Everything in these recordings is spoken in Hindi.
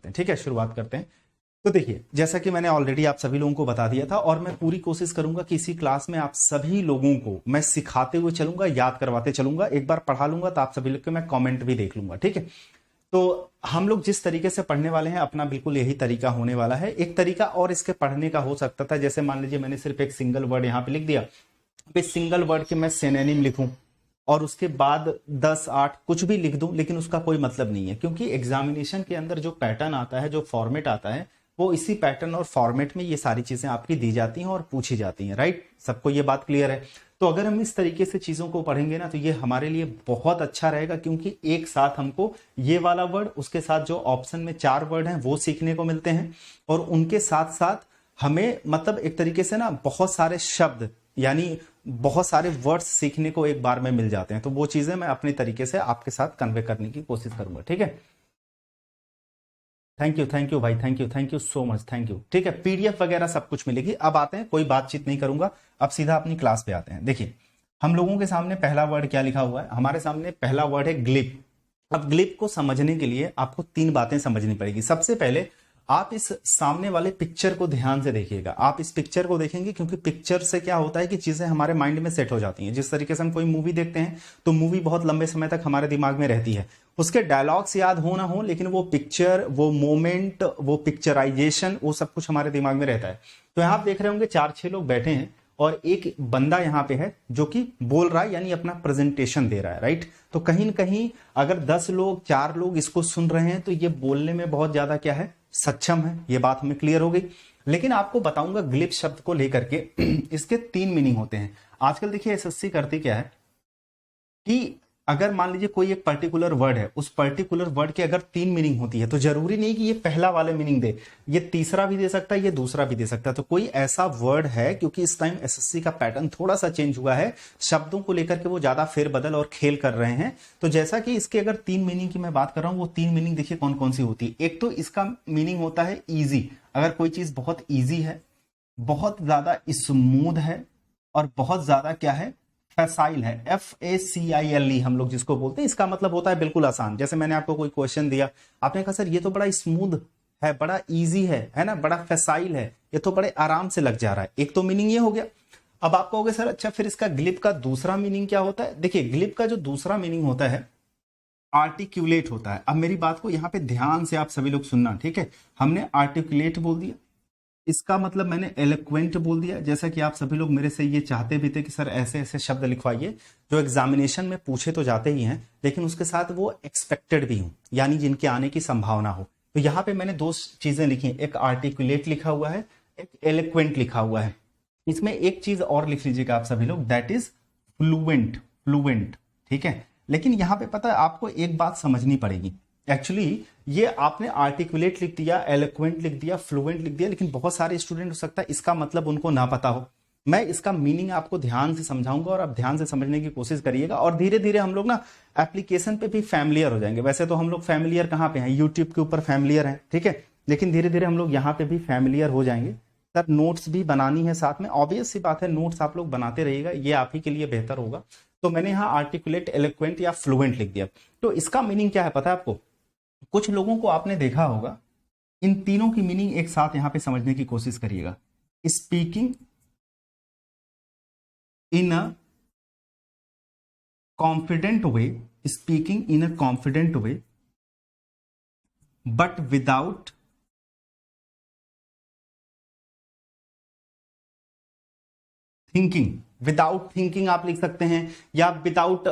हैं। ठीक है, शुरुआत करते हैं। तो देखिए, जैसा कि मैंने ऑलरेडी आप सभी लोगों को बता दिया था और मैं पूरी कोशिश करूंगा कि इसी क्लास में आप सभी लोगों को मैं सिखाते हुए चलूंगा, याद करवाते चलूंगा। एक बार पढ़ा लूंगा तो आप सभी लोग के मैं कमेंट भी देख लूंगा। ठीक है, तो हम लोग जिस तरीके से पढ़ने वाले हैं अपना बिल्कुल यही तरीका होने वाला है। एक तरीका और इसके पढ़ने का हो सकता था, जैसे मान लीजिए मैंने सिर्फ एक सिंगल वर्ड यहाँ पे लिख दिया, सिंगल वर्ड के मैं सिनोनिम लिखूं और उसके बाद 10 8 कुछ भी लिख दूं, लेकिन उसका कोई मतलब नहीं है, क्योंकि एग्जामिनेशन के अंदर जो पैटर्न आता है, जो फॉर्मेट आता है, वो इसी पैटर्न और फॉर्मेट में ये सारी चीजें आपकी दी जाती हैं और पूछी जाती हैं। राइट, सबको ये बात क्लियर है? तो अगर हम इस तरीके से चीजों को पढ़ेंगे ना तो ये हमारे लिए बहुत अच्छा रहेगा, क्योंकि एक साथ हमको ये वाला वर्ड, उसके साथ जो ऑप्शन में 4 वर्ड हैं वो सीखने को मिलते हैं, और उनके साथ साथ हमें मतलब एक तरीके से ना बहुत सारे शब्द यानी बहुत सारे वर्ड्स सीखने को एक बार में मिल जाते हैं। तो वो चीजें मैं अपने तरीके से आपके साथ कन्वे करने की कोशिश करूंगा। ठीक है, थैंक यू भाई, thank you so much, thank you. ठीक है, पीडीएफ वगैरह सब कुछ मिलेगी। अब आते हैं, कोई बातचीत नहीं करूंगा, अब सीधा अपनी क्लास पे आते हैं। देखिए, हम लोगों के सामने पहला वर्ड क्या लिखा हुआ है? हमारे सामने पहला वर्ड है ग्लिप। अब ग्लिप को समझने के लिए आपको 3 बातें समझनी पड़ेगी। सबसे पहले आप इस सामने वाले पिक्चर को ध्यान से देखिएगा। आप इस पिक्चर को देखेंगे, क्योंकि पिक्चर से क्या होता है कि चीजें हमारे माइंड में सेट हो जाती हैं। जिस तरीके से हम कोई मूवी देखते हैं तो मूवी बहुत लंबे समय तक हमारे दिमाग में रहती है, उसके डायलॉग्स याद हो ना हो, लेकिन वो पिक्चर, वो मोमेंट, वो पिक्चराइजेशन, वो सब कुछ हमारे दिमाग में रहता है। तो यहाँ आप देख रहे होंगे 4-6 लोग बैठे हैं और एक बंदा यहाँ पे है जो कि बोल रहा है, यानी अपना प्रेजेंटेशन दे रहा है। राइट, तो कहीं न कहीं अगर 10 लोग, 4 लोग इसको सुन रहे हैं तो ये बोलने में बहुत ज्यादा क्या है, सक्षम है। ये बात हमें क्लियर हो गई। लेकिन आपको बताऊंगा ग्लिप शब्द को लेकर के इसके 3 मीनिंग होते हैं। आजकल देखिए एसएससी करती क्या है कि अगर मान लीजिए कोई एक पर्टिकुलर वर्ड है, उस पर्टिकुलर वर्ड के अगर 3 मीनिंग होती है तो जरूरी नहीं कि ये पहला वाला मीनिंग दे, ये तीसरा भी दे सकता है, ये दूसरा भी दे सकता है। तो कोई ऐसा वर्ड है, क्योंकि इस टाइम एसएससी का पैटर्न थोड़ा सा चेंज हुआ है, शब्दों को लेकर के वो ज्यादा फेरबदल और खेल कर रहे हैं। तो जैसा कि इसके अगर 3 मीनिंग की मैं बात कर रहा हूं, वो 3 मीनिंग देखिए कौन कौन सी होती है। एक तो इसका मीनिंग होता है ईजी। अगर कोई चीज बहुत ईजी है, बहुत ज्यादा स्मूथ है और बहुत ज्यादा क्या है, फैसाइल है, FACILE हम लोग जिसको बोलते हैं, इसका मतलब होता है बिल्कुल आसान। जैसे मैंने आपको कोई क्वेश्चन दिया, आपने कहा सर ये तो बड़ा स्मूथ है, बड़ा इजी है ना, बड़ा फैसाइल है, ये तो बड़े आराम से लग जा रहा है। एक तो मीनिंग ये हो गया। अब आप कहोगे सर अच्छा फिर इसका ग्लिप का दूसरा मीनिंग क्या होता है? देखिए, ग्लिप का जो दूसरा मीनिंग होता है, आर्टिकुलेट होता है। अब मेरी बात को यहां पे ध्यान से आप सभी लोग सुनना। ठीक है, हमने आर्टिकुलेट बोल दिया, इसका मतलब मैंने एलोक्वेंट बोल दिया। जैसा कि आप सभी लोग मेरे से ये चाहते भी थे कि सर ऐसे ऐसे शब्द लिखवाइए जो एग्जामिनेशन में पूछे तो जाते ही हैं, लेकिन उसके साथ वो एक्सपेक्टेड भी हो, यानी जिनके आने की संभावना हो। तो यहाँ पे मैंने 2 चीजें लिखी, एक आर्टिकुलेट लिखा हुआ है, एक एलोक्वेंट लिखा हुआ है। इसमें एक चीज और लिख लीजिएगा आप सभी लोग, दैट इज फ्लुएंट। ठीक है, लेकिन यहाँ पे पता है आपको एक बात समझनी पड़ेगी। एक्चुअली ये आपने आर्टिकुलेट लिख दिया, एलोक्वेंट लिख दिया, फ्लुएंट लिख दिया, लेकिन बहुत सारे स्टूडेंट हो सकता है इसका मतलब उनको ना पता हो। मैं इसका मीनिंग आपको ध्यान से समझाऊंगा और आप ध्यान से समझने की कोशिश करिएगा, और धीरे धीरे हम लोग ना एप्लीकेशन पे भी फैमिलियर हो जाएंगे। वैसे तो हम लोग फैमिलियर कहाँ पे हैं, यूट्यूब के ऊपर फैमिलियर हैं। ठीक है, लेकिन धीरे धीरे हम लोग यहाँ पे भी फैमिलियर हो जाएंगे। सर नोट्स भी बनानी है साथ में, ऑब्वियस सी बात है, नोट्स आप लोग बनाते रहिएगा, ये आप ही के लिए बेहतर होगा। तो मैंने यहाँ आर्टिकुलेट, एलोक्वेंट या फ्लुएंट लिख दिया। तो इसका मीनिंग क्या है पता है आपको? कुछ लोगों को आपने देखा होगा, इन तीनों की मीनिंग एक साथ यहां पे समझने की कोशिश करिएगा। Speaking in a confident way, speaking in a confident way but without thinking. Without thinking आप लिख सकते हैं, या विदाउट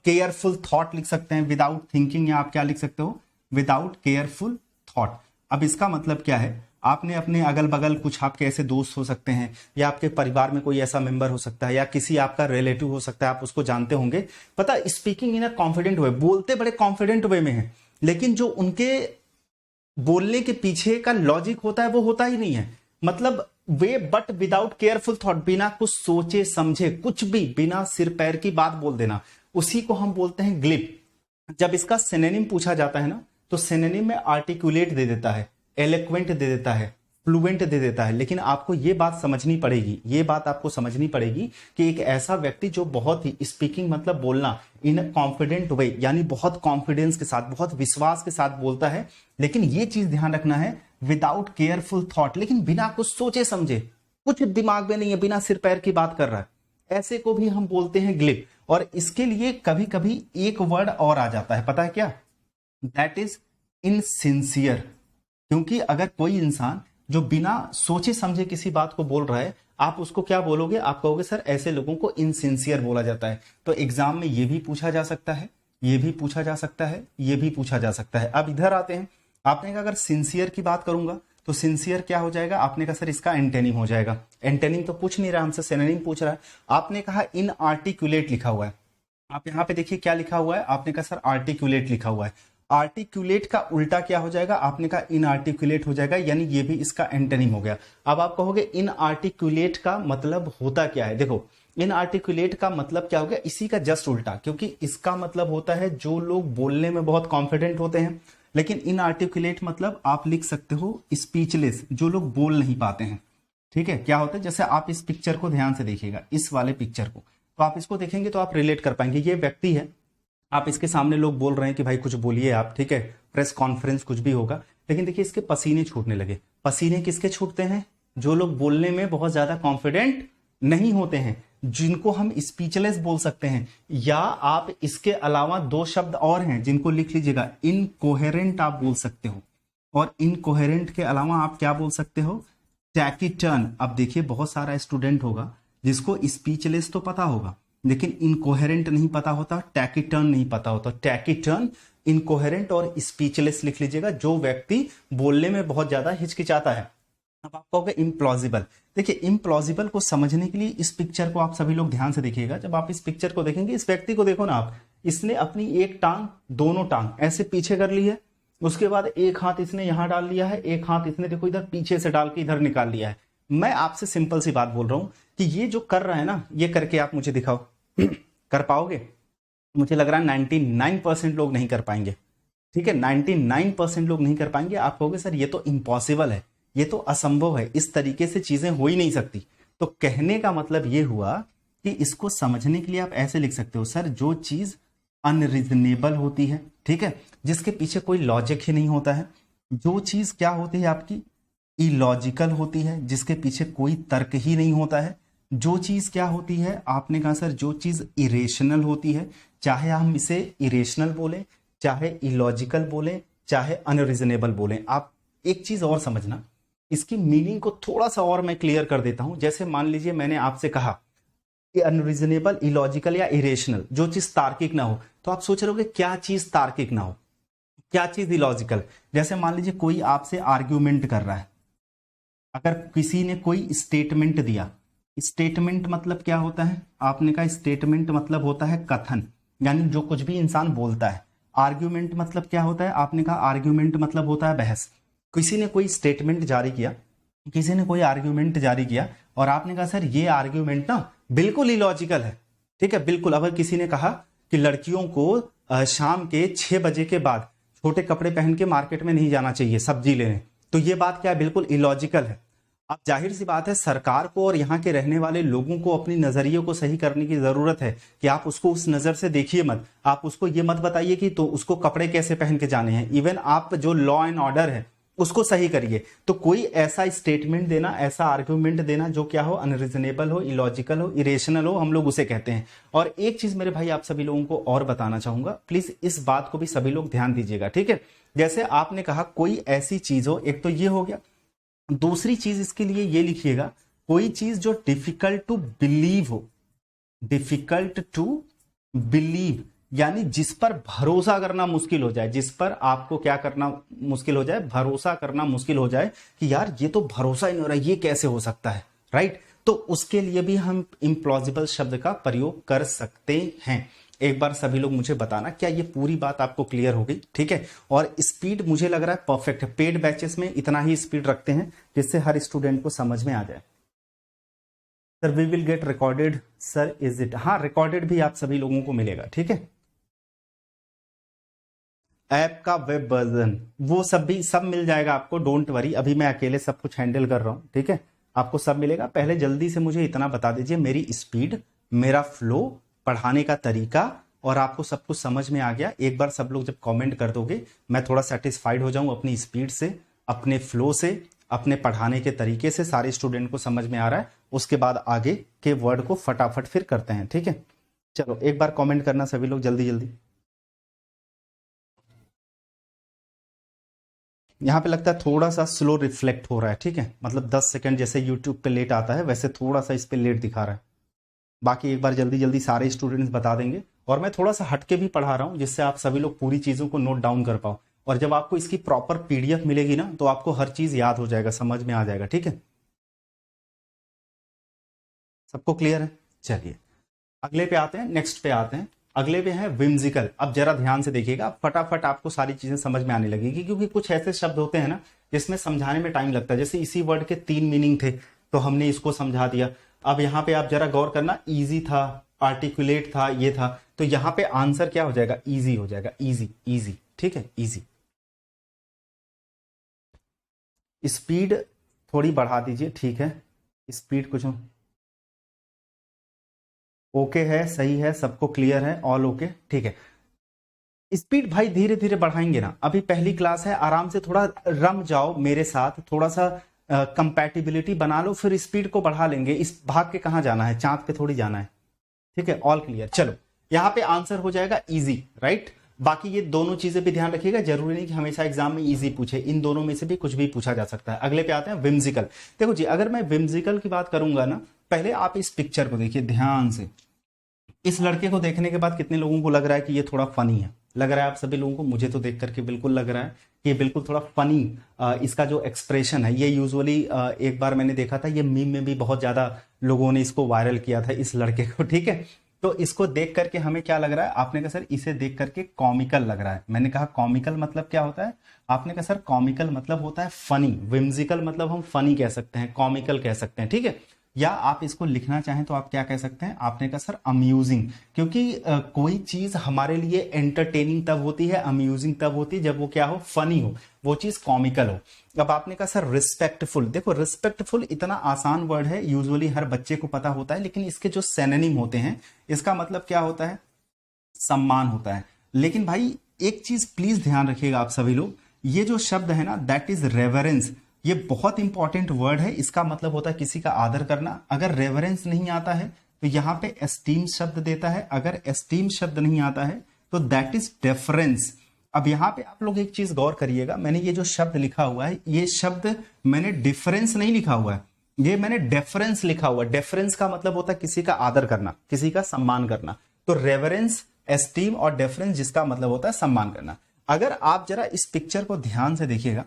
केयरफुल थॉट लिख सकते हैं। विदाउट थिंकिंग, या आप क्या लिख सकते हो, विदाउट केयरफुल थॉट। अब इसका मतलब क्या है? आपने अपने अगल बगल कुछ आपके ऐसे दोस्त हो सकते हैं, या आपके परिवार में कोई ऐसा मेंबर हो सकता है, या किसी आपका रिलेटिव हो सकता है, आप उसको जानते होंगे। पता, स्पीकिंग इन अ कॉन्फिडेंट वे, बोलते बड़े कॉन्फिडेंट वे में है, लेकिन जो उनके बोलने के पीछे का लॉजिक होता है वो होता ही नहीं है। मतलब way but without careful thought, बिना कुछ सोचे समझे, कुछ भी बिना सिर पैर की बात बोल देना, उसी को हम बोलते हैं ग्लिप। जब इसका सिनोनिम पूछा जाता है ना, तो सिनोनिम में आर्टिकुलेट दे देता है, एलोक्वेंट दे देता है, फ्लुएंट दे देता है, लेकिन आपको ये बात समझनी पड़ेगी, ये बात आपको समझनी पड़ेगी कि एक ऐसा व्यक्ति जो बहुत ही स्पीकिंग मतलब बोलना इन कॉन्फिडेंट वे, यानी बहुत कॉन्फिडेंस के साथ, बहुत विश्वास के साथ बोलता है, लेकिन ये चीज ध्यान रखना है विदाउट केयरफुल थॉट, लेकिन बिना कुछ सोचे समझे, कुछ दिमाग में नहीं है, बिना सिर पैर की बात कर रहा है, ऐसे को भी हम बोलते हैं ग्लिप। और इसके लिए कभी कभी एक वर्ड और आ जाता है, पता है क्या? That is insincere. क्योंकि अगर कोई इंसान जो बिना सोचे समझे किसी बात को बोल रहा है, आप उसको क्या बोलोगे? आप कहोगे सर ऐसे लोगों को इनसिंसियर बोला जाता है। तो एग्जाम में ये भी पूछा जा सकता है, ये भी पूछा जा सकता है, ये भी पूछा जा सकता है। अब इधर आते हैं, आपने कहा अगर सिंसियर की बात करूंगा तो सिंसियर क्या हो जाएगा? आपने कहा सर इसका एंटेनिम हो जाएगा। एंटेनिम तो पूछ नहीं रहा हमसे, सिनोनिम पूछ रहा है। आपने कहा इनआर्टिकुलेट लिखा हुआ है, आप यहां पे देखिए क्या लिखा हुआ है, आपने कहा सर आर्टिकुलेट लिखा हुआ है। आर्टिकुलेट का उल्टा क्या हो जाएगा? आपने कहा इनआर्टिकुलेट हो जाएगा, यानी ये भी इसका एंटोनिम हो गया। अब आप कहोगे इनआर्टिकुलेट का मतलब होता क्या है? देखो इनआर्टिकुलेट का मतलब क्या हो गया? इसी का जस्ट उल्टा, क्योंकि इसका मतलब होता है जो लोग बोलने में बहुत कॉन्फिडेंट होते हैं, लेकिन इनआर्टिकुलेट मतलब आप लिख सकते हो स्पीचलेस, जो लोग बोल नहीं पाते हैं। ठीक है, क्या होता है? जैसे आप इस पिक्चर को ध्यान से देखिएगा, इस वाले पिक्चर को, तो आप इसको देखेंगे तो आप रिलेट कर पाएंगे। ये व्यक्ति है, आप इसके सामने लोग बोल रहे हैं कि भाई कुछ बोलिए आप, ठीक है, प्रेस कॉन्फ्रेंस कुछ भी होगा, लेकिन देखिए इसके पसीने छूटने लगे। पसीने किसके छूटते हैं? जो लोग बोलने में बहुत ज्यादा कॉन्फिडेंट नहीं होते हैं, जिनको हम स्पीचलेस बोल सकते हैं। या आप इसके अलावा दो शब्द और हैं जिनको लिख लीजिएगा, इनकोहेरेंट आप बोल सकते हो, और इनकोहेरेंट के अलावा आप क्या बोल सकते हो? टैकीटर्न। अब देखिए बहुत सारा स्टूडेंट होगा जिसको स्पीचलेस तो पता होगा, लेकिन इनकोहेरेंट नहीं पता होता, टैकीटर्न नहीं पता होता। टैकीटर्न, इनकोहेरेंट और स्पीचलेस लिख लीजिएगा, जो व्यक्ति बोलने में बहुत ज्यादा हिचकिचाता है। अब आप कहोगे इम्प्लॉजिबल। देखिए इम्प्लॉजिबल को समझने के लिए इस पिक्चर को आप सभी लोग ध्यान से देखिएगा। जब आप इस पिक्चर को देखेंगे, इस व्यक्ति को देखो ना आप, इसने अपनी एक टांग, दोनों टांग ऐसे पीछे कर ली है, उसके बाद एक हाथ इसने यहां डाल लिया है, एक हाथ इसने देखो इधर पीछे से डाल के इधर निकाल लिया है। मैं आपसे सिंपल सी बात बोल रहा हूं कि ये जो कर रहा है ना, ये करके आप मुझे दिखाओ, कर पाओगे? मुझे लग रहा है 99% लोग नहीं कर पाएंगे। ठीक है, 99% लोग नहीं कर पाएंगे। आप कहोगे सर ये तो इम्पॉसिबल है, ये तो असंभव है, इस तरीके से चीजें हो ही नहीं सकती। तो कहने का मतलब ये हुआ कि इसको समझने के लिए आप ऐसे लिख सकते हो, सर जो चीज अनरीजनेबल होती है, ठीक है, जिसके पीछे कोई लॉजिक ही नहीं होता है, जो चीज क्या होती है आपकी इलॉजिकल होती है, जिसके पीछे कोई तर्क ही नहीं होता है, जो चीज क्या होती है, आपने कहा सर जो चीज इरेशनल होती है, चाहे हम इसे इरेशनल बोले, चाहे इलॉजिकल बोले, चाहे अनरीजनेबल बोले। आप एक चीज और समझना, इसकी मीनिंग को थोड़ा सा और मैं क्लियर कर देता हूं। जैसे मान लीजिए मैंने आपसे कहा कि अनरीजनेबल, इलॉजिकल या इरेशनल, जो चीज तार्किक ना हो, तो आप सोच रहे होगे क्या चीज तार्किक ना हो, क्या चीज इलॉजिकल। जैसे मान लीजिए कोई आपसे आर्ग्यूमेंट कर रहा है, अगर किसी ने कोई स्टेटमेंट दिया, स्टेटमेंट मतलब क्या होता है? आपने कहा स्टेटमेंट मतलब होता है कथन, यानी जो कुछ भी इंसान बोलता है। आर्ग्यूमेंट मतलब क्या होता है? आपने कहा आर्ग्यूमेंट मतलब होता है बहस। किसी ने कोई स्टेटमेंट जारी किया, किसी ने कोई आर्ग्यूमेंट जारी किया, और आपने कहा सर ये आर्ग्यूमेंट ना बिल्कुल इलॉजिकल है, ठीक है, बिल्कुल। अगर किसी ने कहा कि लड़कियों को शाम के 6 बजे के बाद छोटे कपड़े पहन के मार्केट में नहीं जाना चाहिए सब्जी लेने, तो ये बात क्या है? बिल्कुल इलॉजिकल है। अब जाहिर सी बात है सरकार को और यहाँ के रहने वाले लोगों को अपनी नजरिए को सही करने की जरूरत है कि आप उसको उस नजर से देखिए मत, आप उसको ये मत बताइए कि तो उसको कपड़े कैसे पहन के जाने हैं। इवन आप जो लॉ एंड ऑर्डर है उसको सही करिए। तो कोई ऐसा स्टेटमेंट देना, ऐसा आर्ग्यूमेंट देना जो क्या हो, अनरीजनेबल हो, इलॉजिकल हो, इरेशनल हो, हम लोग उसे कहते हैं। और एक चीज मेरे भाई आप सभी लोगों को और बताना चाहूंगा, प्लीज इस बात को भी सभी लोग ध्यान दीजिएगा, ठीक है। जैसे आपने कहा कोई ऐसी चीज हो, एक तो ये हो गया, दूसरी चीज इसके लिए ये लिखिएगा, कोई चीज जो डिफिकल्ट टू बिलीव हो, डिफिकल्ट टू बिलीव, यानी जिस पर भरोसा करना मुश्किल हो जाए, जिस पर आपको क्या करना मुश्किल हो जाए, भरोसा करना मुश्किल हो जाए कि यार ये तो भरोसा ही नहीं हो रहा, ये कैसे हो सकता है, राइट। तो उसके लिए भी हम इम्प्लॉजिबल शब्द का प्रयोग कर सकते हैं। एक बार सभी लोग मुझे बताना क्या ये पूरी बात आपको क्लियर हो गई, ठीक है। और स्पीड मुझे लग रहा है परफेक्ट है, पेड बैचेस में इतना ही स्पीड रखते हैं जिससे हर स्टूडेंट को समझ में आ जाए। Sir we will get recorded, sir is it? हाँ, रिकॉर्डेड भी आप सभी लोगों को मिलेगा, ठीक है। ऐप का वेब वर्जन, वो सब भी सब मिल जाएगा आपको, डोंट वरी। अभी मैं अकेले सब कुछ हैंडल कर रहा हूं, ठीक है, आपको सब मिलेगा। पहले जल्दी से मुझे इतना बता दीजिए, मेरी स्पीड, मेरा फ्लो, पढ़ाने का तरीका, और आपको सब कुछ समझ में आ गया। एक बार सब लोग जब कमेंट कर दोगे, मैं थोड़ा सेटिस्फाइड हो जाऊं अपनी स्पीड से, अपने फ्लो से, अपने पढ़ाने के तरीके से, सारे स्टूडेंट को समझ में आ रहा है, उसके बाद आगे के वर्ड को फटाफट फिर करते हैं, ठीक है। चलो एक बार कमेंट करना सभी लोग जल्दी जल्दी। यहाँ पे लगता है थोड़ा सा स्लो रिफ्लेक्ट हो रहा है, ठीक है, मतलब 10 सेकंड जैसे यूट्यूब पे लेट आता है वैसे थोड़ा सा इस पे लेट दिखा रहा है। बाकी एक बार जल्दी जल्दी सारे स्टूडेंट्स बता देंगे, और मैं थोड़ा सा हटके भी पढ़ा रहा हूँ जिससे आप सभी लोग पूरी चीजों को नोट डाउन कर पाओ, और जब आपको इसकी प्रॉपर पीडीएफ मिलेगी ना तो आपको हर चीज याद हो जाएगा, समझ में आ जाएगा, ठीक है। सबको क्लियर है? चलिए अगले पे आते हैं, नेक्स्ट पे आते हैं। अगले पे है विम्सिकल। अब जरा ध्यान से देखिएगा, फटाफट आपको सारी चीजें समझ में आने लगेगी, क्योंकि कुछ ऐसे शब्द होते हैं ना जिसमें समझाने में टाइम लगता है। जैसे इसी वर्ड के 3 मीनिंग थे तो हमने इसको समझा दिया। अब यहाँ पे आप जरा गौर करना, इजी था, आर्टिकुलेट था, ये था, तो यहाँ पे आंसर क्या हो जाएगा? इजी हो जाएगा, इजी इजी, ठीक है, इजी। स्पीड थोड़ी बढ़ा दीजिए, ठीक है, स्पीड कुछ ओके है, सही है, सबको क्लियर है, ऑल ओके, ठीक है। स्पीड भाई धीरे धीरे बढ़ाएंगे ना, अभी पहली क्लास है, आराम से थोड़ा रम जाओ मेरे साथ, थोड़ा सा कंपैटिबिलिटी बना लो, फिर स्पीड को बढ़ा लेंगे। इस भाग के कहां जाना है? चांद पे थोड़ी जाना है, ठीक है, ऑल क्लियर। चलो यहां पे आंसर हो जाएगा इजी, राइट। बाकी ये दोनों चीजें भी ध्यान रखिएगा, जरूरी नहीं कि हमेशा एग्जाम में इजी पूछे, इन दोनों में से भी कुछ भी पूछा जा सकता है। अगले पे आते हैं विम्सिकल। देखो जी, अगर मैं विम्सिकल की बात करूंगा ना, पहले आप इस पिक्चर को देखिए ध्यान से। इस लड़के को देखने के बाद कितने लोगों को लग रहा है कि ये थोड़ा फनी है? लग रहा है आप सभी लोगों को? मुझे तो देख करके बिल्कुल लग रहा है कि ये बिल्कुल थोड़ा फनी, इसका जो एक्सप्रेशन है, ये यूजुअली एक बार मैंने देखा था, ये मीम में भी बहुत ज्यादा लोगों ने इसको वायरल किया था, इस लड़के को, ठीक है। तो इसको देख करके हमें क्या लग रहा है? आपने कहा सर इसे देख करके कॉमिकल लग रहा है। मैंने कहा कॉमिकल मतलब क्या होता है? आपने कहा सर कॉमिकल मतलब होता है फनी, विम्सिकल मतलब हम फनी कह सकते हैं, कॉमिकल कह सकते हैं, ठीक है। या आप इसको लिखना चाहें तो आप क्या कह सकते हैं? आपने कहा सर अम्यूजिंग, क्योंकि कोई चीज हमारे लिए एंटरटेनिंग तब होती है, अम्यूजिंग तब होती है जब वो क्या हो? फनी हो, वो चीज कॉमिकल हो। अब आपने कहा सर रिस्पेक्टफुल। देखो रिस्पेक्टफुल इतना आसान वर्ड है, यूजुअली हर बच्चे को पता होता है, लेकिन इसके जो सिनोनिम होते हैं, इसका मतलब क्या होता है? सम्मान होता है। लेकिन भाई एक चीज प्लीज ध्यान रखिएगा आप सभी लोग, ये जो शब्द है ना, दैट इज रेवरेंस, ये बहुत इंपॉर्टेंट वर्ड है। इसका मतलब होता है किसी का आदर करना। अगर रेवरेंस नहीं आता है तो यहाँ पे एस्टीम शब्द देता है, अगर एस्टीम शब्द नहीं आता है तो दैट इज डेफरेंस। अब यहाँ पे आप लोग एक चीज गौर करिएगा, मैंने ये जो शब्द लिखा हुआ है, ये शब्द मैंने डिफरेंस नहीं लिखा हुआ है, ये मैंने डेफरेंस लिखा हुआ है। डेफरेंस का मतलब होता है किसी का आदर करना, किसी का सम्मान करना। तो रेवरेंस, एस्टीम और डेफरेंस, जिसका मतलब होता है सम्मान करना। अगर आप जरा इस पिक्चर को ध्यान से देखिएगा,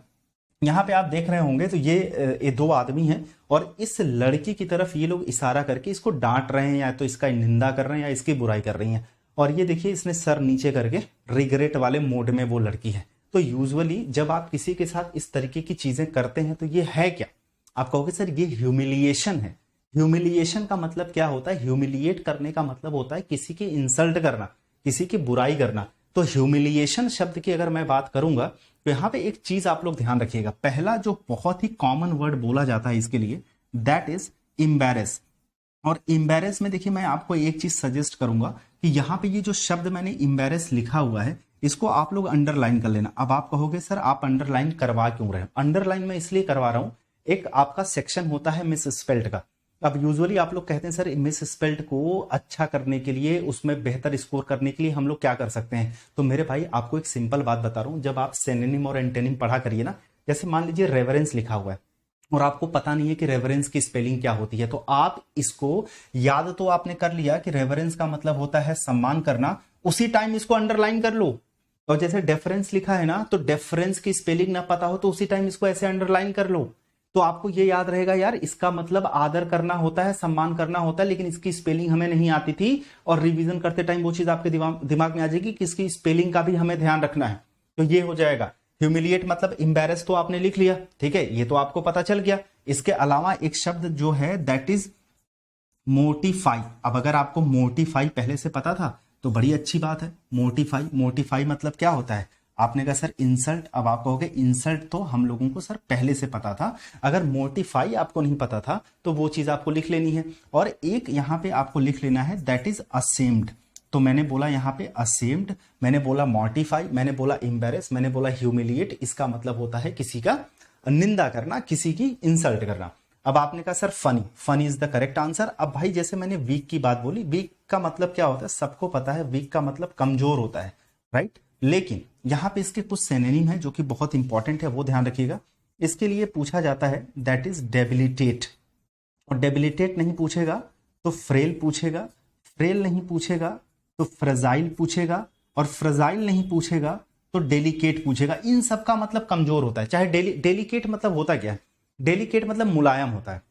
यहाँ पे आप देख रहे होंगे तो ये 2 आदमी हैं, और इस लड़की की तरफ ये लोग इशारा करके इसको डांट रहे हैं, या तो इसका निंदा कर रहे हैं, या इसकी बुराई कर रही हैं। और ये देखिए इसने सर नीचे करके रिग्रेट वाले मोड में वो लड़की है। तो यूजुअली जब आप किसी के साथ इस तरीके की चीजें करते हैं तो ये है क्या? आप कहोगे सर ये ह्यूमिलिएशन है। ह्यूमिलिएशन का मतलब क्या होता है? ह्यूमिलिएट करने का मतलब होता है किसी की इंसल्ट करना, किसी की बुराई करना। तो ह्यूमिलिएशन शब्द की अगर मैं बात करूंगा तो यहां पे एक चीज आप लोग ध्यान रखिएगा, पहला जो बहुत ही कॉमन वर्ड बोला जाता है इसके लिए, दैट इज इम्बेरेस। और इम्बेरेस में देखिए मैं आपको एक चीज सजेस्ट करूंगा कि यहाँ पे ये जो शब्द मैंने इम्बेरेस लिखा हुआ है, इसको आप लोग अंडरलाइन कर लेना। अब आप कहोगे सर आप अंडरलाइन करवा क्यों रहे हो? अंडरलाइन मैं इसलिए करवा रहा हूं, एक आपका सेक्शन होता है मिस स्पेल्ट का। अब यूजुअली आप लोग कहते हैं सर मिस स्पेल्ट को अच्छा करने के लिए, उसमें बेहतर स्कोर करने के लिए हम लोग क्या कर सकते हैं? तो मेरे भाई आपको एक सिंपल बात बता रहा हूं, जब आप सिनोनिम और एंटोनिम पढ़ा करिए ना, जैसे मान लीजिए रेवरेंस लिखा हुआ है और आपको पता नहीं है कि रेवरेंस की स्पेलिंग क्या होती है, तो आप इसको याद तो आपने कर लिया कि रेवरेंस का मतलब होता है सम्मान करना, उसी टाइम इसको अंडरलाइन कर लो। और जैसे डेफरेंस लिखा है ना, तो डेफरेंस की स्पेलिंग ना पता हो तो उसी टाइम इसको ऐसे अंडरलाइन कर लो। तो आपको ये याद रहेगा यार इसका मतलब आदर करना होता है, सम्मान करना होता है, लेकिन इसकी स्पेलिंग हमें नहीं आती थी, और रिवीजन करते टाइम वो चीज आपके दिमाग में आ जाएगी कि इसकी स्पेलिंग का भी हमें ध्यान रखना है। तो ये हो जाएगा ह्यूमिलिएट मतलब एम्बैरेस, तो आपने लिख लिया, ठीक है, ये तो आपको पता चल गया। इसके अलावा एक शब्द जो है दैट इज मोटिफाई। अब अगर आपको मोटिफाई पहले से पता था तो बड़ी अच्छी बात है। मोटिफाई, मोटिफाई मतलब क्या होता है? आपने कहा सर इंसल्ट, अब आप कहोगे इंसल्ट तो हम लोगों को सर पहले से पता था, अगर मोर्टिफाई आपको नहीं पता था तो वो चीज आपको लिख लेनी है। और एक यहां पे आपको लिख लेना है दैट इज असेम्ड। तो मैंने बोला यहाँ पे असेम्ड, मैंने बोला मॉर्टिफाई, मैंने बोला एम्बेरेस, मैंने बोला ह्यूमिलिएट। इसका मतलब होता है किसी का निंदा करना, किसी की इंसल्ट करना। अब आपने कहा sir funny, funny is the correct answer. अब भाई जैसे मैंने वीक की बात बोली, वीक का मतलब क्या होता है सबको पता है, वीक का मतलब कमजोर होता है, राइट। लेकिन यहां पे इसके कुछ सिनोनिम है जो कि बहुत इंपॉर्टेंट है, वो ध्यान रखिएगा। इसके लिए पूछा जाता है दैट इज डेबिलिटेट, और डेबिलिटेट नहीं पूछेगा तो फ्रेल पूछेगा, फ्रेल नहीं पूछेगा तो फ्रेजाइल पूछेगा, और फ्रेजाइल नहीं पूछेगा तो डेलिकेट पूछेगा। इन सब का मतलब कमजोर होता है। चाहे डेलिकेट मतलब होता क्या है, डेलिकेट मतलब मुलायम होता है,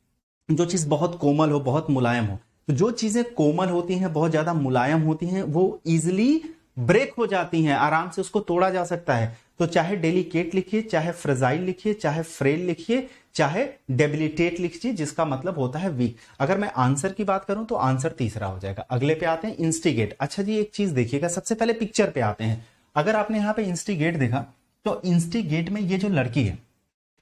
जो चीज बहुत कोमल हो, बहुत मुलायम हो। तो जो चीजें कोमल होती हैं, बहुत ज्यादा मुलायम होती हैं, वो इजिली ब्रेक हो जाती हैं, आराम से उसको तोड़ा जा सकता है। तो चाहे डेलिकेट लिखिए, चाहे फ्रेजाइल लिखिए, चाहे फ्रेल लिखिए, चाहे डेबिलिटेट लिखिए, जिसका मतलब होता है वीक। अगर मैं आंसर की बात करूं तो आंसर तीसरा हो जाएगा। अगले पे आते हैं इंस्टिगेट। अच्छा जी एक चीज देखिएगा, सबसे पहले पिक्चर पे आते हैं। अगर आपने यहां पे इंस्टिगेट देखा तो इंस्टिगेट में ये जो लड़की है,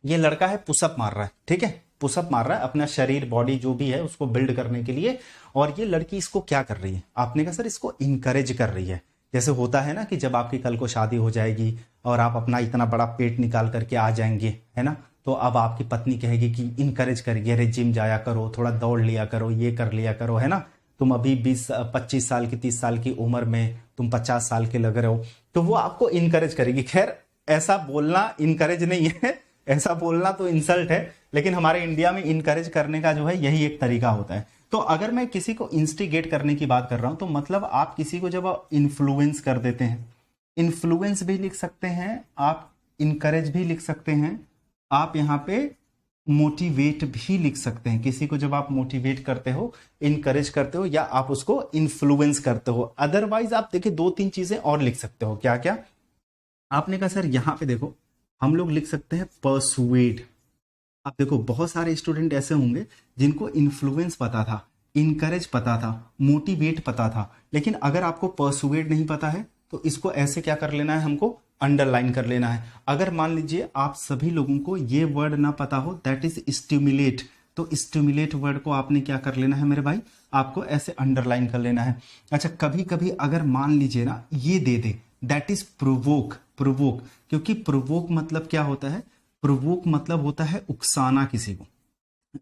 ये लड़का है पुशअप मार रहा है, ठीक है, पुशअप मार रहा है अपना शरीर, बॉडी जो भी है उसको बिल्ड करने के लिए। और ये लड़की इसको क्या कर रही है, आपने कहा सर इसको इंकरेज कर रही है। जैसे होता है ना कि जब आपकी कल को शादी हो जाएगी और आप अपना इतना बड़ा पेट निकाल करके आ जाएंगे, है ना, तो अब आपकी पत्नी कहेगी कि इंकरेज करेगी, अरे जिम जाया करो, थोड़ा दौड़ लिया करो, ये कर लिया करो, है ना, तुम अभी 20-25 साल की 30 साल की उम्र में तुम 50 साल के लग रहे हो, तो वो आपको इंकरेज करेगी। खैर ऐसा बोलना इंकरेज नहीं है, ऐसा बोलना तो इंसल्ट है, लेकिन हमारे इंडिया में इंकरेज करने का जो है यही एक तरीका होता है। तो अगर मैं किसी को इंस्टिगेट करने की बात कर रहा हूं तो मतलब आप किसी को जब इन्फ्लुएंस कर देते हैं, इन्फ्लुएंस भी लिख सकते हैं आप, इनकरेज भी लिख सकते हैं आप, यहां पे मोटिवेट भी लिख सकते हैं। किसी को जब आप मोटिवेट करते हो, इनकरेज करते हो, या आप उसको इन्फ्लुएंस करते हो। अदरवाइज आप देखिए 2-3 चीजें और लिख सकते हो। क्या क्या आपने कहा सर, यहां पे देखो हम लोग लिख सकते हैं परसुएड। आप देखो बहुत सारे स्टूडेंट ऐसे होंगे जिनको इन्फ्लुएंस पता था, इनकरेज पता था, मोटिवेट पता था, लेकिन अगर आपको परसुएड नहीं पता है तो इसको ऐसे क्या कर लेना है, हमको अंडरलाइन कर लेना है। अगर मान लीजिए आप सभी लोगों को ये वर्ड ना पता हो, दैट इज स्टिमुलेट, तो स्टिमुलेट वर्ड को आपने क्या कर लेना है मेरे भाई, आपको ऐसे अंडरलाइन कर लेना है। अच्छा कभी कभी अगर मान लीजिए ना ये दे दे, दैट इज प्रोवोक, प्रोवोक, क्योंकि प्रोवोक मतलब क्या होता है, प्रोवोक मतलब होता है उकसाना किसी को।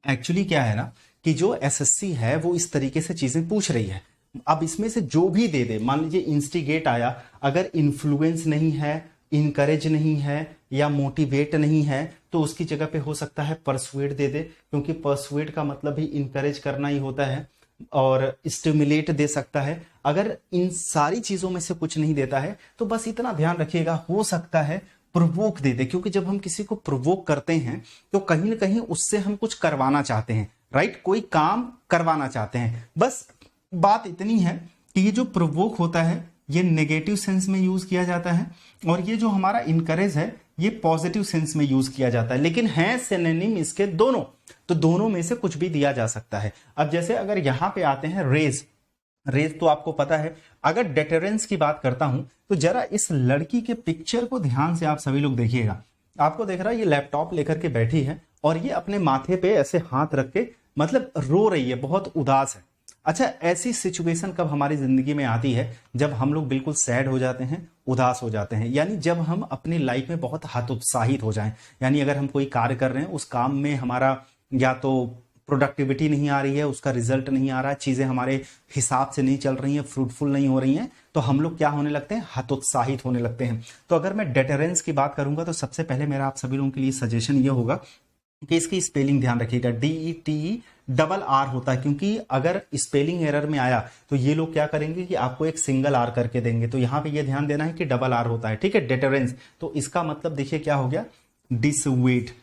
एक्चुअली क्या है ना कि जो एसएससी है वो इस तरीके से चीजें पूछ रही है। अब इसमें से जो भी दे दे, मान लीजिए इंस्टिगेट आया, अगर इन्फ्लुएंस नहीं है, इनकरेज नहीं है, या मोटिवेट नहीं है, तो उसकी जगह पे हो सकता है परसुएड दे दे, क्योंकि परसुएड का मतलब भी इनकरेज करना ही होता है, और स्टिमुलेट दे सकता है। अगर इन सारी चीजों में से कुछ नहीं देता है तो बस इतना ध्यान रखिएगा, हो सकता है प्रोवोक दे दे, क्योंकि जब हम किसी को प्रोवोक करते हैं तो कहीं ना कहीं उससे हम कुछ करवाना चाहते हैं, राइट, कोई काम करवाना चाहते हैं। बस बात इतनी है कि ये जो प्रोवोक होता है ये नेगेटिव सेंस में यूज किया जाता है, और ये जो हमारा इनकरेज है ये पॉजिटिव सेंस में यूज किया जाता है, लेकिन है सिनोनिम इसके दोनों, तो दोनों में से कुछ भी दिया जा सकता है। अब जैसे अगर यहां पे आते हैं रेज, रेज तो आपको पता है। अगर डेटरेंस की बात करता हूं तो जरा इस लड़की के पिक्चर को ध्यान से आप सभी लोग देखिएगा। आपको देख रहा है ये लैपटॉप लेकर के बैठी है और ये अपने माथे पे ऐसे हाथ रख के मतलब रो रही है, बहुत उदास है। अच्छा ऐसी सिचुएशन कब हमारी जिंदगी में आती है, जब हम लोग बिल्कुल सैड हो जाते हैं, उदास हो जाते हैं, यानी जब हम अपनी लाइफ में बहुत हतोत्साहित हो जाएं। यानी अगर हम कोई कार्य कर रहे हैं, उस काम में हमारा या तो प्रोडक्टिविटी नहीं आ रही है, उसका रिजल्ट नहीं आ रहा है, चीजें हमारे हिसाब से नहीं चल रही हैं, फ्रूटफुल नहीं हो रही हैं, तो हम लोग क्या होने लगते हैं, हतोत्साहित होने लगते हैं। तो अगर मैं डेटरेंस की बात करूंगा तो सबसे पहले मेरा आप सभी लोगों के लिए सजेशन ये होगा कि इसकी स्पेलिंग ध्यान रखिएगा, DETE होता है, क्योंकि अगर स्पेलिंग एरर में आया तो ये लोग क्या करेंगे कि आपको एक सिंगल आर करके देंगे, तो यहां पे ये ध्यान देना है कि RR होता है, ठीक है, डेटरेंस। तो इसका मतलब देखिए क्या हो गया, डिसवेट।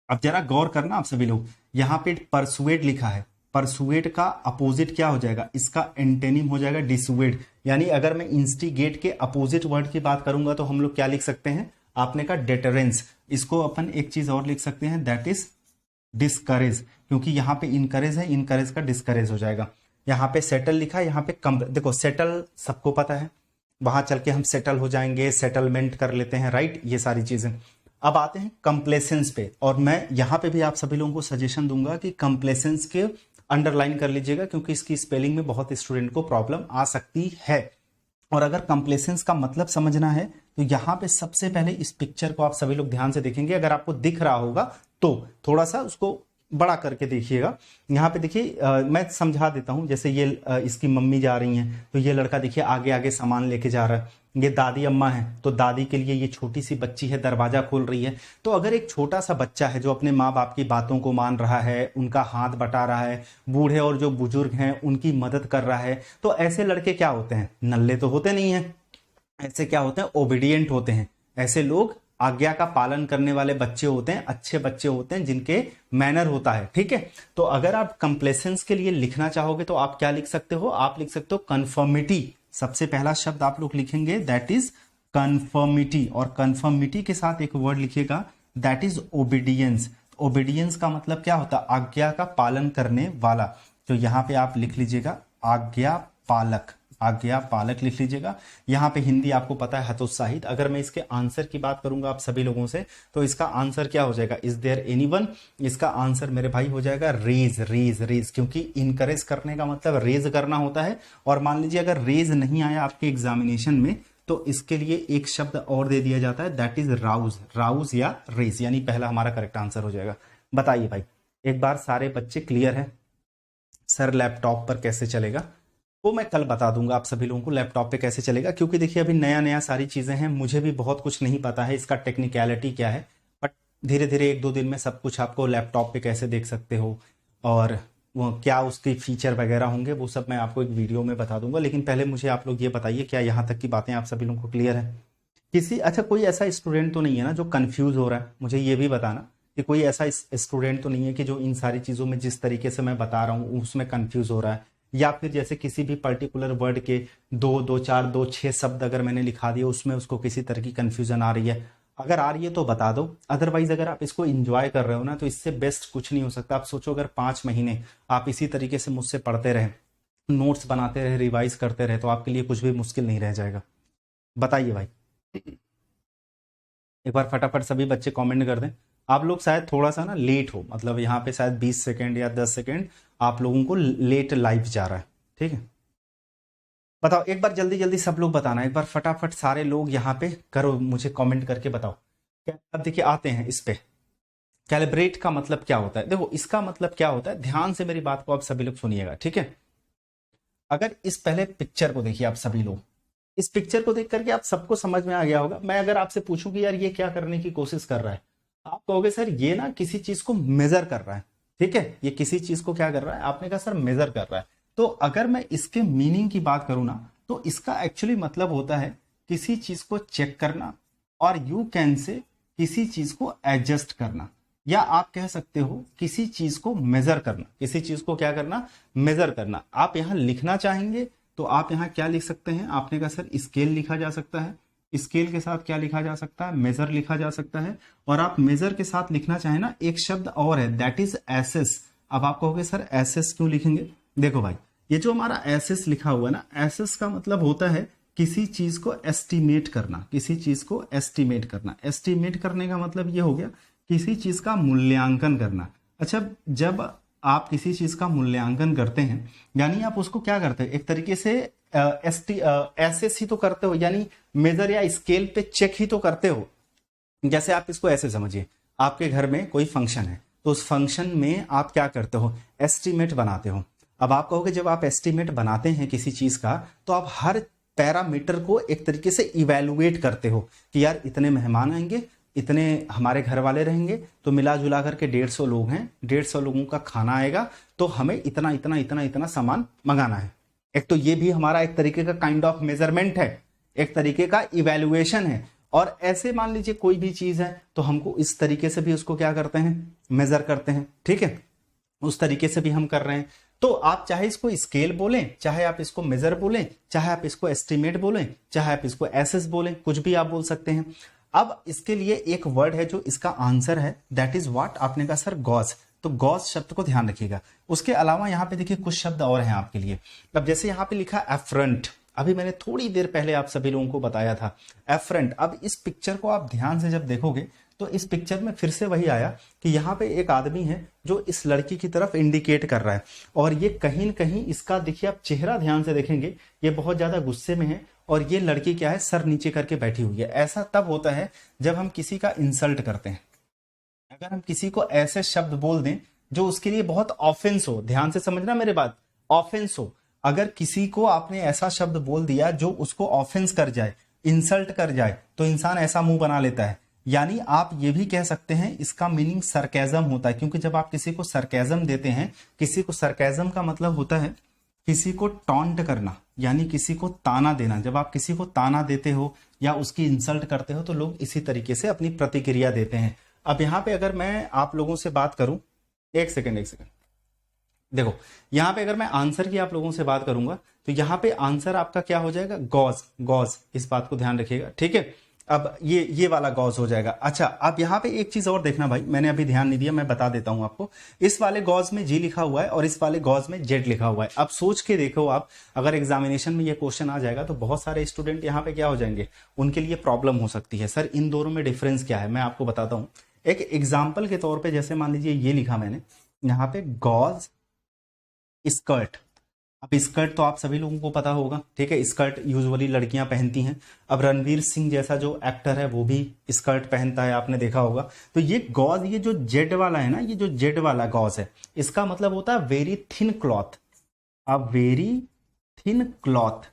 अब जरा गौर करना आप सभी लोग, यहां पे परसुएड लिखा है, परसुएड का अपोजिट क्या हो जाएगा, इसका एंटेनिम हो जाएगा डिसुएड। यानी अगर मैं इंस्टिगेट के अपोजिट वर्ड की बात करूंगा तो हम लोग क्या लिख सकते हैं, आपने कहा डेटरेंस, इसको अपन एक चीज और लिख सकते हैं, दैट इज डिस्करेज, क्योंकि यहां पे इनकरेज है, इनकरेज का डिस्करेज हो जाएगा। यहां पे सेटल लिखा है, यहां पे कम, देखो सेटल सबको पता है, वहां चल के हम सेटल हो जाएंगे, सेटलमेंट कर लेते हैं, राइट, ये सारी चीजें। अब आते हैं कंप्लेसेंस पे, और मैं यहां पे भी आप सभी लोगों को सजेशन दूंगा कि कंप्लेसेंस के अंडरलाइन कर लीजिएगा, क्योंकि इसकी स्पेलिंग में बहुत स्टूडेंट को प्रॉब्लम आ सकती है। और अगर कंप्लेसेंस का मतलब समझना है तो यहां पे सबसे पहले इस पिक्चर को आप सभी लोग ध्यान से देखेंगे। अगर आपको दिख रहा होगा तो थोड़ा सा उसको बड़ा करके देखिएगा। यहाँ पे देखिए, मैं समझा देता हूं। जैसे ये इसकी मम्मी जा रही हैं, तो ये लड़का देखिए आगे आगे सामान लेके जा रहा है। ये दादी अम्मा है, तो दादी के लिए ये छोटी सी बच्ची है, दरवाजा खोल रही है। तो अगर एक छोटा सा बच्चा है जो अपने माँ बाप की बातों को मान रहा है, उनका हाथ बटा रहा है, बूढ़े और जो बुजुर्ग हैं उनकी मदद कर रहा है, तो ऐसे लड़के क्या होते हैं? नल्ले तो होते नहीं हैं, ऐसे क्या होते हैं? ओबीडियंट होते हैं। ऐसे लोग आज्ञा का पालन करने वाले बच्चे होते हैं, अच्छे बच्चे होते हैं, जिनके मैनर होता है, ठीक है। तो अगर आप कंप्लेसेंस के लिए लिखना चाहोगे तो आप क्या लिख सकते हो? आप लिख सकते हो कन्फर्मिटी। सबसे पहला शब्द आप लोग लिखेंगे दैट इज कन्फर्मिटी, और कन्फर्मिटी के साथ एक वर्ड लिखिएगा दैट इज ओबीडियंस। ओबीडियंस का मतलब क्या होता है? आज्ञा का पालन करने वाला। तो यहां पे आप लिख लीजिएगा आज्ञा पालक, आज्ञा पालक लिख लीजिएगा। यहां पे हिंदी आपको पता है हतोत्साहित। अगर मैं इसके आंसर की बात करूंगा आप सभी लोगों से, तो इसका आंसर क्या हो जाएगा? Is there anyone? इसका आंसर मेरे भाई हो जाएगा रेज, रेज, रेज, क्योंकि इनकरेज करने का मतलब रेज करना होता है। और मान लीजिए अगर रेज नहीं आया आपके एग्जामिनेशन में, तो इसके लिए एक शब्द और दे दिया जाता है दैट इज राउज, राउज या रेज, यानी पहला हमारा करेक्ट आंसर हो जाएगा। बताइए भाई, एक बार सारे बच्चे क्लियर है? सर लैपटॉप पर कैसे चलेगा वो मैं कल बता दूंगा आप सभी लोगों को, लैपटॉप पे कैसे चलेगा, क्योंकि देखिए अभी नया नया सारी चीजें हैं, मुझे भी बहुत कुछ नहीं पता है इसका टेक्निकलिटी क्या है। बट धीरे धीरे 1-2 दिन में सब कुछ आपको लैपटॉप पे कैसे देख सकते हो और वो क्या उसके फीचर वगैरह होंगे, वो सब मैं आपको एक वीडियो में बता दूंगा। लेकिन पहले मुझे आप लोग ये बताइए, क्या यहाँ तक की बातें आप सभी लोगों को क्लियर है? अच्छा, कोई ऐसा स्टूडेंट तो नहीं है ना जो कंफ्यूज हो रहा है? मुझे ये भी बताना कि कोई ऐसा स्टूडेंट तो नहीं है कि जो इन सारी चीजों में जिस तरीके से मैं बता रहा हूँ उसमें कंफ्यूज हो रहा है, या फिर जैसे किसी भी पर्टिकुलर वर्ड के 2-4-2-6 शब्द अगर मैंने लिखा दिया उसमें उसको किसी तरह की कंफ्यूजन आ रही है। अगर आ रही है तो बता दो, अदरवाइज अगर आप इसको एंजॉय कर रहे हो ना, तो इससे बेस्ट कुछ नहीं हो सकता। आप सोचो अगर 5 महीने आप इसी तरीके से मुझसे पढ़ते रहे, नोट्स बनाते रहे, रिवाइज करते रहे, तो आपके लिए कुछ भी मुश्किल नहीं रह जाएगा। बताइए भाई, एक बार फटाफट सभी बच्चे कमेंट कर दें। आप लोग शायद थोड़ा सा ना लेट हो, मतलब यहाँ पे शायद 20 सेकेंड या 10 सेकेंड आप लोगों को लेट लाइव जा रहा है, ठीक है। बताओ एक बार जल्दी जल्दी सब लोग बताना, एक बार फटाफट सारे लोग यहाँ पे करो, मुझे कमेंट करके बताओ। अब देखिए आते हैं इस पे, कैलिब्रेट का मतलब क्या होता है? देखो इसका मतलब क्या होता है, ध्यान से मेरी बात को आप सभी लोग सुनिएगा, ठीक है। अगर इस पहले पिक्चर को देखिए आप सभी लोग, इस पिक्चर को देख करके आप सबको समझ में आ गया होगा। मैं अगर आपसे पूछूं कि यार ये क्या करने की कोशिश कर रहा है, आप कहोगे सर ये ना किसी चीज को मेजर कर रहा है, ठीक है। ये किसी चीज को क्या कर रहा है? आपने कहा सर मेजर कर रहा है। तो अगर मैं इसके मीनिंग की बात करूं ना, तो इसका एक्चुअली मतलब होता है किसी चीज को चेक करना, और यू कैन से किसी चीज को एडजस्ट करना, या आप कह सकते हो किसी चीज को मेजर करना। किसी चीज को क्या करना? मेजर करना। आप यहां लिखना चाहेंगे तो आप यहां क्या लिख सकते हैं? आपने कहा सर स्केल लिखा जा सकता है, स्केल के साथ क्या लिखा जा सकता है? मेजर लिखा जा सकता है। और आप मेजर के साथ लिखना चाहें ना, एक शब्द और है दैट इज एसेस। अब आप कहोगे सर एसेस क्यों लिखेंगे? देखो भाई, ये जो हमारा एसेस लिखा हुआ है ना, एसेस का मतलब होता है किसी चीज को एस्टिमेट करना, किसी चीज को एस्टिमेट करना। एस्टिमेट करने का मतलब ये हो गया किसी चीज का मूल्यांकन करना। अच्छा, जब आप किसी चीज का मूल्यांकन करते हैं, यानी आप उसको क्या करते हैं? एक तरीके से एसेस ही तो करते हो, यानी मेजर या स्केल पे चेक ही तो करते हो। जैसे आप इसको ऐसे समझिए, आपके घर में कोई फंक्शन है, तो उस फंक्शन में आप क्या करते हो? एस्टिमेट बनाते हो। अब आप कहोगे जब आप एस्टिमेट बनाते हैं किसी चीज का, तो आप हर पैरामीटर को एक तरीके से इवेलुएट करते हो कि यार इतने मेहमान आएंगे, इतने हमारे घर वाले रहेंगे, तो मिला जुला करके 150 लोग हैं, 150 लोगों का खाना आएगा, तो हमें इतना इतना इतना इतना सामान मंगाना है। एक तो ये भी हमारा एक तरीके का काइंड ऑफ मेजरमेंट है, एक तरीके का इवेल्युएशन है। और ऐसे मान लीजिए कोई भी चीज है, तो हमको इस तरीके से भी उसको क्या करते हैं? मेजर करते हैं, ठीक है। उस तरीके से भी हम कर रहे हैं। तो आप चाहे इसको स्केल बोलें, चाहे आप इसको मेजर बोलें, चाहे आप इसको एस्टिमेट बोलें, चाहे आप इसको एसेस बोलें, कुछ भी आप बोल सकते हैं। अब इसके लिए एक वर्ड है जो इसका आंसर है, दैट इज व्हाट? आपने कहा सर गॉस, तो गॉस शब्द को ध्यान रखिएगा। उसके अलावा यहाँ पे देखिए कुछ शब्द और हैं आपके लिए। अब जैसे यहाँ पे लिखा एफ्रंट, अभी मैंने थोड़ी देर पहले आप सभी लोगों को बताया था एफरेंट। अब इस पिक्चर को आप ध्यान से जब देखोगे तो इस पिक्चर में फिर से वही आया कि यहाँ पे एक आदमी है जो इस लड़की की तरफ इंडिकेट कर रहा है, और ये कहीं न कहीं इसका देखिए आप चेहरा ध्यान से देखेंगे ये बहुत ज्यादा गुस्से में है, और ये लड़की क्या है, सर नीचे करके बैठी हुई है। ऐसा तब होता है जब हम किसी का इंसल्ट करते हैं। अगर हम किसी को ऐसे शब्द बोल दें जो उसके लिए बहुत ऑफेंस हो, ध्यान से समझना मेरे बात, ऑफेंस हो। अगर किसी को आपने ऐसा शब्द बोल दिया जो उसको ऑफेंस कर जाए, इंसल्ट कर जाए, तो इंसान ऐसा मुंह बना लेता है। यानी आप ये भी कह सकते हैं इसका मीनिंग सरकेज़म होता है, क्योंकि जब आप किसी को सरकेज़म देते हैं, किसी को सरकेज़म का मतलब होता है किसी को टॉन्ट करना, यानी किसी को ताना देना। जब आप किसी को ताना देते हो या उसकी इंसल्ट करते हो तो लोग इसी तरीके से अपनी प्रतिक्रिया देते हैं। अब यहाँ पे अगर मैं आप लोगों से बात करूं, एक सेकेंड देखो, यहाँ पे अगर मैं आंसर की आप लोगों से बात करूंगा तो यहाँ पे आंसर आपका क्या हो जाएगा, गॉज। गॉज, इस बात को ध्यान रखिएगा, ठीक है। अब ये वाला गॉज हो जाएगा। अच्छा, अब यहाँ पे एक चीज और देखना भाई, मैंने अभी ध्यान नहीं दिया, मैं बता देता हूं आपको। इस वाले गॉज में जी लिखा हुआ है और इस वाले गॉज में जेड लिखा हुआ है। अब सोच के देखो आप, अगर एग्जामिनेशन में ये क्वेश्चन आ जाएगा तो बहुत सारे स्टूडेंट यहाँ पे क्या हो जाएंगे, उनके लिए प्रॉब्लम हो सकती है। सर इन दोनों में डिफरेंस क्या है, मैं आपको बताता हूँ। एक एग्जाम्पल के तौर पर जैसे मान लीजिए ये लिखा मैंने यहाँ पे गॉज स्कर्ट। अब स्कर्ट तो आप सभी लोगों को पता होगा, ठीक है, स्कर्ट यूजुअली लड़कियां पहनती हैं। अब रणवीर सिंह जैसा जो एक्टर है वो भी स्कर्ट पहनता है, आपने देखा होगा। तो ये गॉज, ये जो जेड वाला है ना, ये जो जेड वाला गॉज है, इसका मतलब होता है वेरी थिन क्लॉथ। अब वेरी थिन क्लॉथ,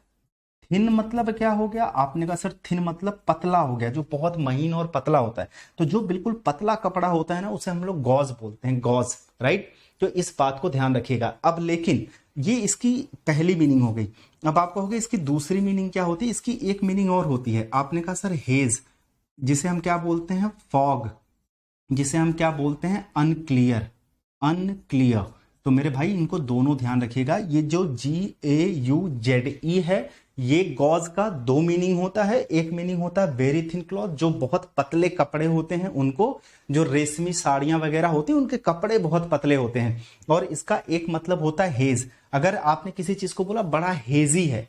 थिन मतलब क्या हो गया, आपने कहा सर थिन मतलब पतला हो गया, जो बहुत महीन और पतला होता है। तो जो बिल्कुल पतला कपड़ा होता है ना, उसे हम लोग गॉज बोलते हैं, गॉज, राइट। तो इस बात को ध्यान रखिएगा। अब लेकिन ये इसकी पहली मीनिंग हो गई। अब आप कहोगे इसकी दूसरी मीनिंग क्या होती है, इसकी एक मीनिंग और होती है। आपने कहा सर हेज, जिसे हम क्या बोलते हैं, फॉग, जिसे हम क्या बोलते हैं, अनक्लियर। अनक्लियर, तो मेरे भाई इनको दोनों ध्यान रखिएगा। ये जो GAUZE है, ये गॉज का दो मीनिंग होता है। एक मीनिंग होता है वेरी थिन क्लॉथ, जो बहुत पतले कपड़े होते हैं उनको, जो रेशमी साड़ियां वगैरह होती हैं उनके कपड़े बहुत पतले होते हैं। और इसका एक मतलब होता है हेज। अगर आपने किसी चीज को बोला बड़ा हेजी है,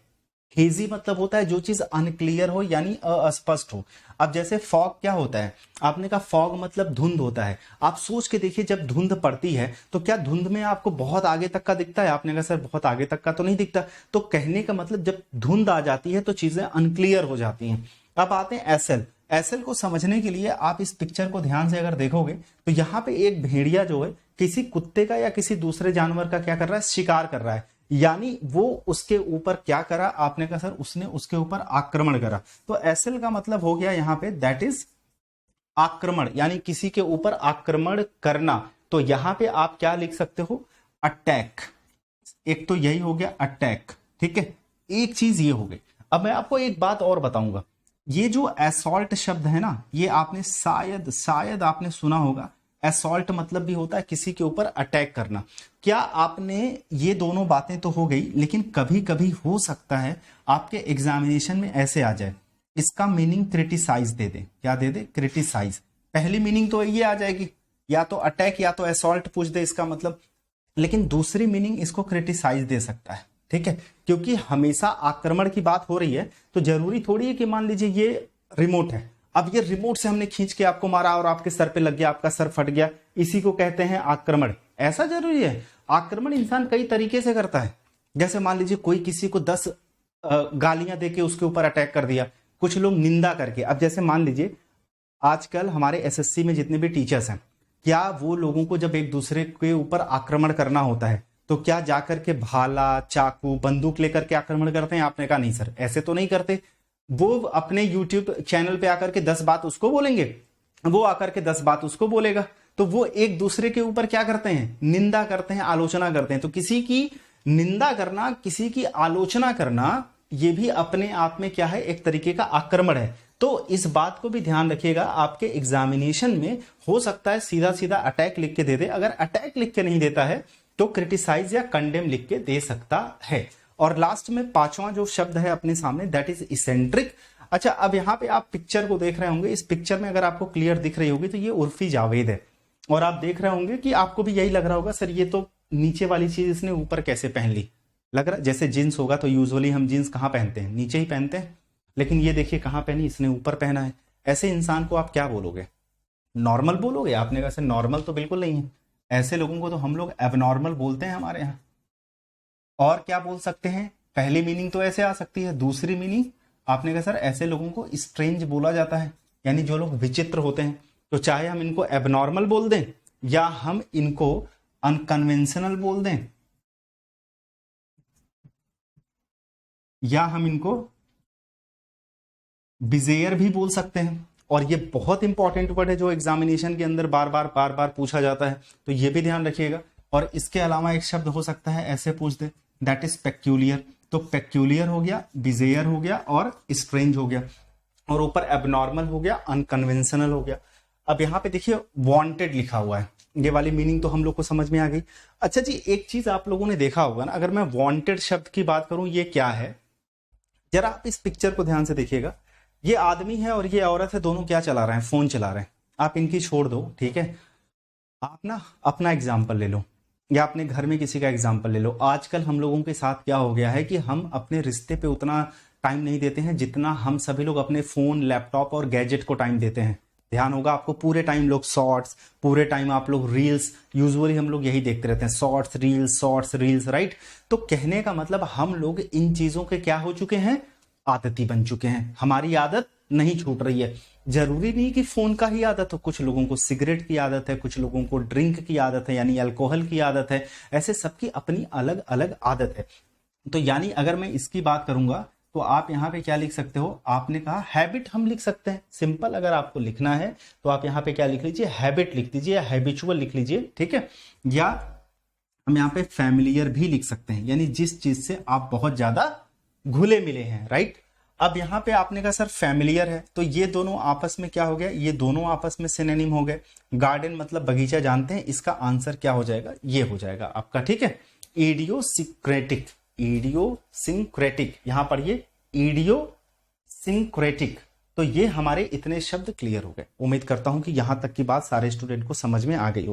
हेजी मतलब होता है जो चीज अनक्लियर हो, यानी अस्पष्ट हो। अब जैसे फॉग क्या होता है, आपने कहा फॉग मतलब धुंध होता है। आप सोच के देखिए, जब धुंध पड़ती है तो क्या धुंध में आपको बहुत आगे तक का दिखता है, आपने कहा सर बहुत आगे तक का तो नहीं दिखता। तो कहने का मतलब जब धुंध आ जाती है तो चीजें अनक्लियर हो जाती हैं। अब आते हैं एसएल। एसएल को समझने के लिए आप इस पिक्चर को ध्यान से अगर देखोगे तो यहाँ पे एक भेड़िया जो है किसी कुत्ते का या किसी दूसरे जानवर का क्या कर रहा है, शिकार कर रहा है। यानी वो उसके ऊपर क्या करा, आपने कहा सर उसने उसके ऊपर आक्रमण करा। तो एसएल का मतलब हो गया यहाँ पे दैट इज आक्रमण, यानी किसी के ऊपर आक्रमण करना। तो यहाँ पे आप क्या लिख सकते हो, अटैक। एक तो यही हो गया अटैक, ठीक है, एक चीज ये हो गई। अब मैं आपको एक बात और बताऊंगा, ये जो असॉल्ट शब्द है ना, ये आपने शायद आपने सुना होगा। असॉल्ट मतलब भी होता है किसी के ऊपर अटैक करना। क्या आपने, ये दोनों बातें तो हो गई, लेकिन कभी कभी हो सकता है आपके एग्जामिनेशन में ऐसे आ जाए, इसका मीनिंग क्रिटिसाइज दे दे। क्या दे दे, क्रिटिसाइज। पहली मीनिंग तो ये आ जाएगी, या तो अटैक या तो असॉल्ट पूछ दे इसका मतलब, लेकिन दूसरी मीनिंग इसको क्रिटिसाइज दे सकता है, ठीक है। क्योंकि हमेशा आक्रमण की बात हो रही है तो जरूरी थोड़ी है कि मान लीजिए ये रिमोट है, अब ये रिमोट से हमने खींच के आपको मारा और आपके सर पे लग गया, आपका सर फट गया, इसी को कहते हैं आक्रमण। ऐसा जरूरी है? आक्रमण इंसान कई तरीके से करता है। जैसे मान लीजिए कोई किसी को 10 गालियां देके उसके ऊपर अटैक कर दिया, कुछ लोग निंदा करके। अब जैसे मान लीजिए आजकल हमारे एसएससी में जितने भी टीचर्स हैं, क्या वो लोगों को जब एक दूसरे के ऊपर आक्रमण करना होता है तो क्या जाकर के भाला, चाकू, बंदूक लेकर के आक्रमण करते हैं? आपने कहा नहीं सर, ऐसे तो नहीं करते। वो अपने यूट्यूब चैनल पे आकर के 10 बात उसको बोलेंगे, वो आकर के 10 बात उसको बोलेगा। तो वो एक दूसरे के ऊपर क्या करते हैं, निंदा करते हैं, आलोचना करते हैं। तो किसी की निंदा करना, किसी की आलोचना करना, ये भी अपने आप में क्या है, एक तरीके का आक्रमण है। तो इस बात को भी ध्यान रखिएगा, आपके एग्जामिनेशन में हो सकता है सीधा सीधा अटैक लिख के दे दे। अगर अटैक लिख के नहीं देता है तो क्रिटिसाइज या कंडेम लिख के दे सकता है। और लास्ट में पांचवा जो शब्द है अपने सामने, दैट इज इसेंट्रिक। अच्छा, अब यहां पे आप पिक्चर को देख रहे होंगे, इस पिक्चर में अगर आपको क्लियर दिख रही होगी तो ये उर्फी जावेद है। और आप देख रहे होंगे कि आपको भी यही लग रहा होगा सर ये तो नीचे वाली चीज इसने ऊपर कैसे पहन ली, लग रहा है जैसे जीन्स होगा तो यूजुअली हम जीन्स कहाँ पहनते हैं, नीचे ही पहनते हैं, लेकिन ये देखिए कहाँ पहनी, इसने ऊपर पहना है। ऐसे इंसान को आप क्या बोलोगे, नॉर्मल बोलोगे? आपने कहा सर नॉर्मल तो बिल्कुल नहीं है, ऐसे लोगों को तो हम लोग एबनॉर्मल बोलते हैं हमारे यहाँ। और क्या बोल सकते हैं, पहली मीनिंग तो ऐसे आ सकती है, दूसरी मीनिंग आपने कहा सर ऐसे लोगों को स्ट्रेंज बोला जाता है, यानी जो लोग विचित्र होते हैं। तो चाहे हम इनको एबनॉर्मल बोल दें या हम इनको अनकन्वेंशनल बोल दें या हम इनको बिजेयर भी बोल सकते हैं। और ये बहुत इंपॉर्टेंट वर्ड है जो एग्जामिनेशन के अंदर बार बार पूछा जाता है, तो ये भी ध्यान रखिएगा। और इसके अलावा एक शब्द हो सकता है, ऐसे पूछ दे, दैट इज पेक्यूलियर। तो पेक्यूलियर हो गया, बिजेयर हो गया और स्ट्रेंज हो गया, और ऊपर एबनॉर्मल हो गया, अनकन्वेंशनल हो गया। अब यहाँ पे देखिए वांटेड लिखा हुआ है, ये वाली मीनिंग तो हम लोग को समझ में आ गई। अच्छा जी, एक चीज आप लोगों ने देखा होगा ना, अगर मैं वांटेड शब्द की बात करूं, ये क्या है, जरा आप इस पिक्चर को ध्यान से देखिएगा। ये आदमी है और ये औरत है, दोनों क्या चला रहे हैं, फोन चला रहे हैं। आप इनकी छोड़ दो, ठीक है, आप ना अपना एग्जाम्पल ले लो या अपने घर में किसी का एग्जाम्पल ले लो। आजकल हम लोगों के साथ क्या हो गया है कि हम अपने रिश्ते पे उतना टाइम नहीं देते हैं जितना हम सभी लोग अपने फोन, लैपटॉप और गैजेट को टाइम देते हैं। ध्यान होगा आपको, पूरे टाइम लोग शॉर्ट्स, पूरे टाइम आप लोग रील्स, यूजुअली हम लोग यही देखते रहते हैं, शॉर्ट्स रील्स, राइट। तो कहने का मतलब हम लोग इन चीजों के क्या हो चुके हैं, आदती बन चुके हैं। हमारी आदत नहीं छूट रही है। जरूरी नहीं कि फोन का ही आदत हो, कुछ लोगों को सिगरेट की आदत है, कुछ लोगों को ड्रिंक की आदत है यानी अल्कोहल की आदत है, ऐसे सबकी अपनी अलग अलग आदत है। तो यानी अगर मैं इसकी बात करूंगा तो आप यहाँ पे क्या लिख सकते हो, आपने कहा हैबिट हम लिख सकते हैं। सिंपल अगर आपको लिखना है तो आप यहाँ पे क्या लिख लीजिए, हैबिट लिख दीजिए या हैबिचुअल लिख लीजिए, ठीक है। या हम यहाँ पे फैमिलियर भी लिख सकते हैं, यानी जिस चीज से आप बहुत ज्यादा घुले मिले हैं, राइट। अब यहाँ पे आपने कहा सर फैमिलियर है, तो ये दोनों आपस में क्या हो गया, ये दोनों आपस में सिनोनिम हो गए। गार्डन मतलब बगीचा जानते हैं, इसका आंसर क्या हो जाएगा, ये हो जाएगा आपका, ठीक है, इडियोसिंक्रेटिक। इडियोसिंक्रेटिक, यहां पर ये इडियोसिंक्रेटिक। तो ये हमारे इतने शब्द क्लियर हो गए। उम्मीद करता हूं कि यहां तक की बात सारे स्टूडेंट को समझ में आ गई होगी।